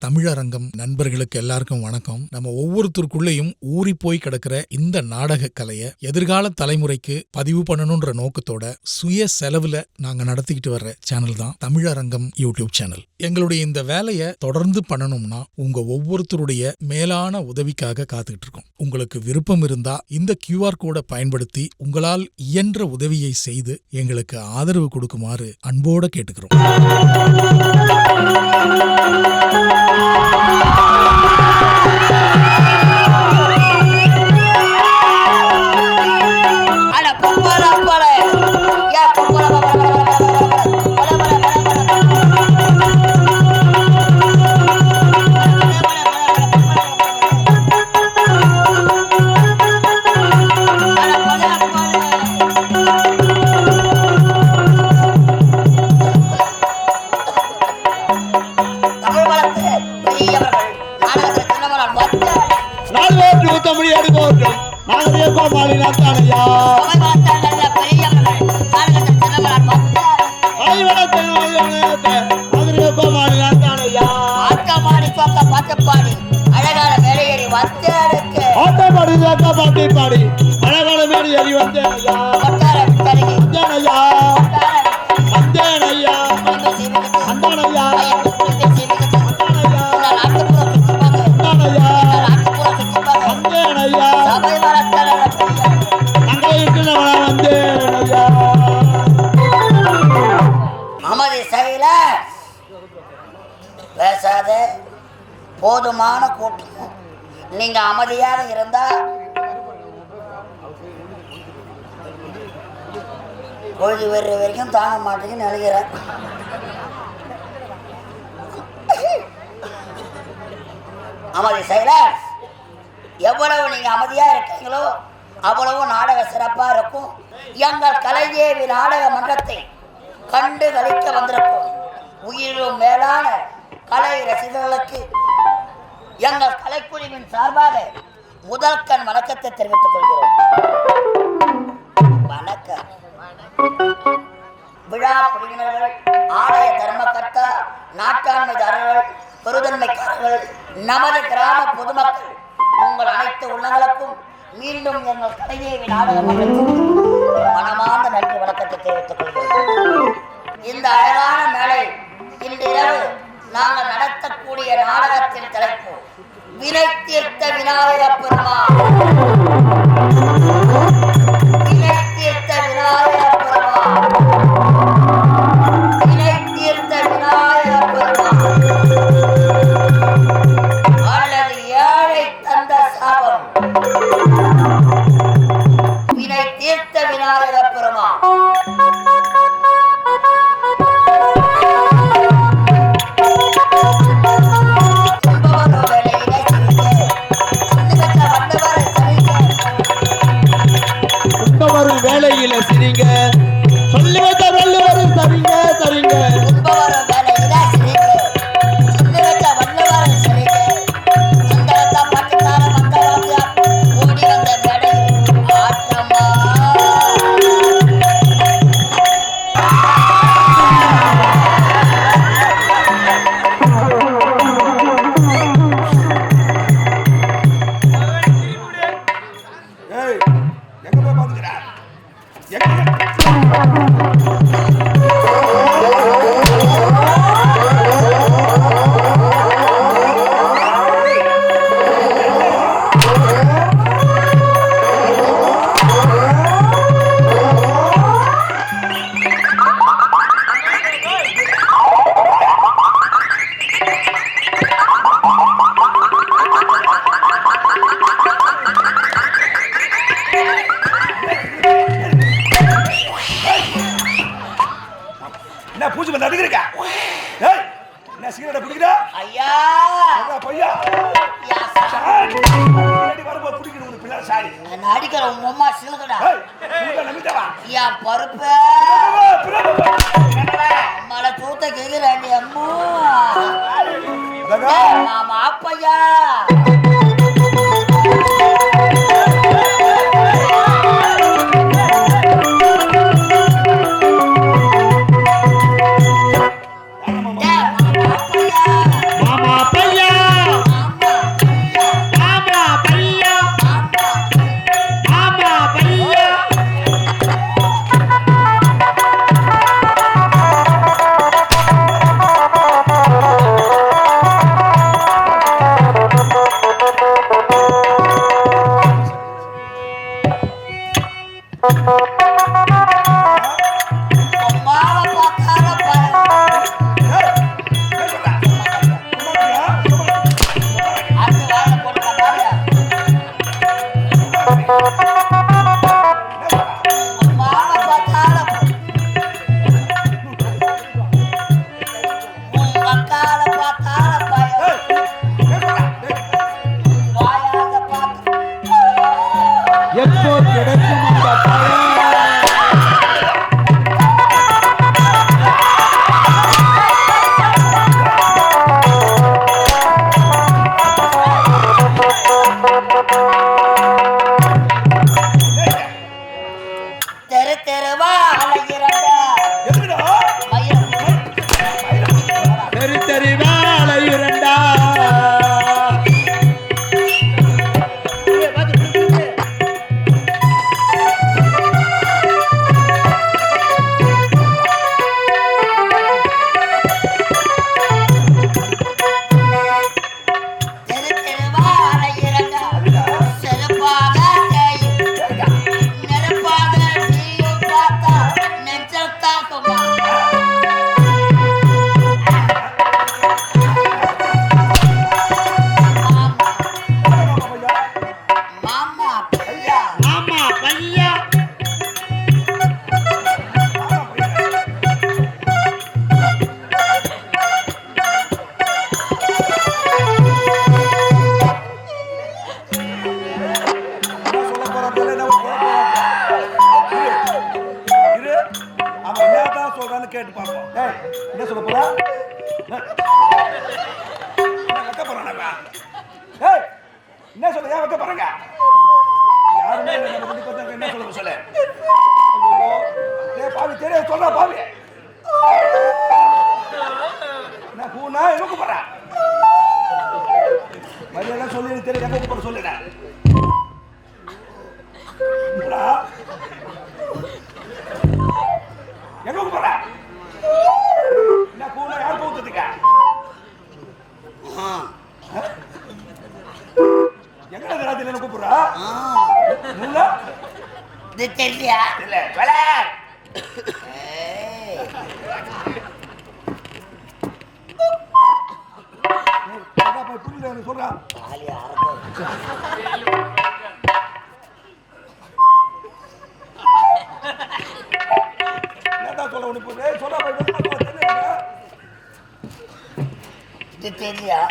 தமிழரங்கம் நண்பர்களுக்கு எல்லாருக்கும் வணக்கம். நம்ம ஒவ்வொருத்தருக்குள்ளேயும் ஊறி போய் கிடக்கிற இந்த நாடக கலையை எதிர்கால தலைமுறைக்கு பதிவு பண்ணணும்ன்ற நோக்கத்தோட சுய செலவுல நாங்க நடத்திக்கிட்டு வர்ற சேனல் தான் தமிழரங்கம் யூடியூப் சேனல். எங்களுடைய இந்த வேலையை தொடர்ந்து பண்ணணும்னா உங்க ஒவ்வொருத்தருடைய மேலான உதவிக்காக காத்துக்கிட்டு இருக்கோம். உங்களுக்கு விருப்பம் இருந்தா இந்த QR கோடை பயன்படுத்தி உங்களால் இயன்ற உதவியை செய்து எங்களுக்கு ஆதரவு கொடுக்குமாறு அன்போட கேட்டுக்கிறோம். பேசாத போதுமான கூட்டம். நீங்க அமைதியாக இருந்தா பொழுது வர்ற வரைக்கும் தாங்க மாட்டேங்குன்னு நினைக்கிறேன். அமைதி செய்யல. எவ்வளவு நீங்க அமைதியா இருக்கீங்களோ அவ்வளவு நாடக சிறப்பா இருக்கும். எங்கள் கலைதேவி நாடக மன்றத்தை கண்டு கழிக்க வந்திருக்கும் உயிரும் மேலான கலை ரசிகர்களுக்கு எங்கள் கலைக்குழுவின் சார்பாக முதல் கண் வணக்கத்தை தெரிவித்துக் கொள்கிறோம். வணக்கம். விழா குழுவினர்கள், ஆலய தர்மகர்த்தா, நாட்டாண்மைதாரர்கள், பெருதன்மைக்காரர்கள், நமது கிராம பொதுமக்கள், உங்கள் அனைத்து உள்ளங்களுக்கும் மீண்டும் எங்கள் கலைதேவி நாடக மன்றத்திற்கு மனமார்ந்த நன்றி வணக்கத்தை தெரிவித்துக் கொள்கிறோம். இந்த அழகான மேடை இன்று இரவு நாங்கள் நடத்தக்கூடிய நாடகத்தின் தலைப்பு வினை தீர்த்த விநாயகப் பெருமான். வினை தீர்த்த விநாயகப் பெருமான். வினை தீர்த்த விநாயகப் பெருமான் அல்லது ஏழை தந்த சாபம். வினை தீர்த்த விநாயகப் பெருமான். வேலையில சிரிங்க, சொல்லி வச்ச வள்ளுவரும் சரிங்க சரிங்க. மாமா பையா போறா வைக்க போறானப்பா ஏய் என்ன சொல்ல ஏன் வைக்க போறங்க யாருமே நம்ம ரெண்டு பேருக்கு என்ன சொல்ல சொல்லு ஐயோ டேய் பாவி தெரியாது சொல்றா பாவி நான் பூனா எங்க போறா மரியாதை சொல்லி எனக்கு தெரியும் எங்க போற சொல்லுடா எங்க போறா என்ன பூனா யார் போத்துதுக்க எங்க ராத்திரி என்ன கூப்பிடுறா மூல இது தெரியலையா இல்ல வேல போய் புரியல சொல்றா காலியா என்னடா சொல்ல உனக்கு ஏய் சொல்றா போய் வெளில தெரியல இது தெரியலையா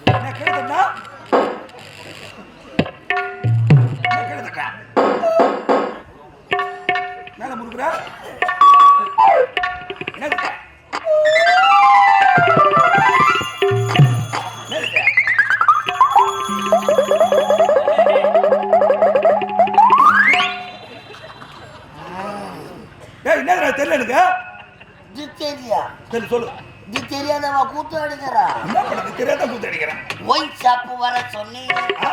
என்ன கேளுடா என்ன கேளுடா மேல முறுக்குற என்னடா ஏய் என்னடா தெரியல எனக்கு இது தெரியலையா சரி சொல்லு இது தெரியாதவா கூத்து அடிக்கிறா என்ன பண்ணது தெரியாத கூத்து அடிக்கிறேன் ஒய் சாப்பு வர சொன்னீங்க ஆ?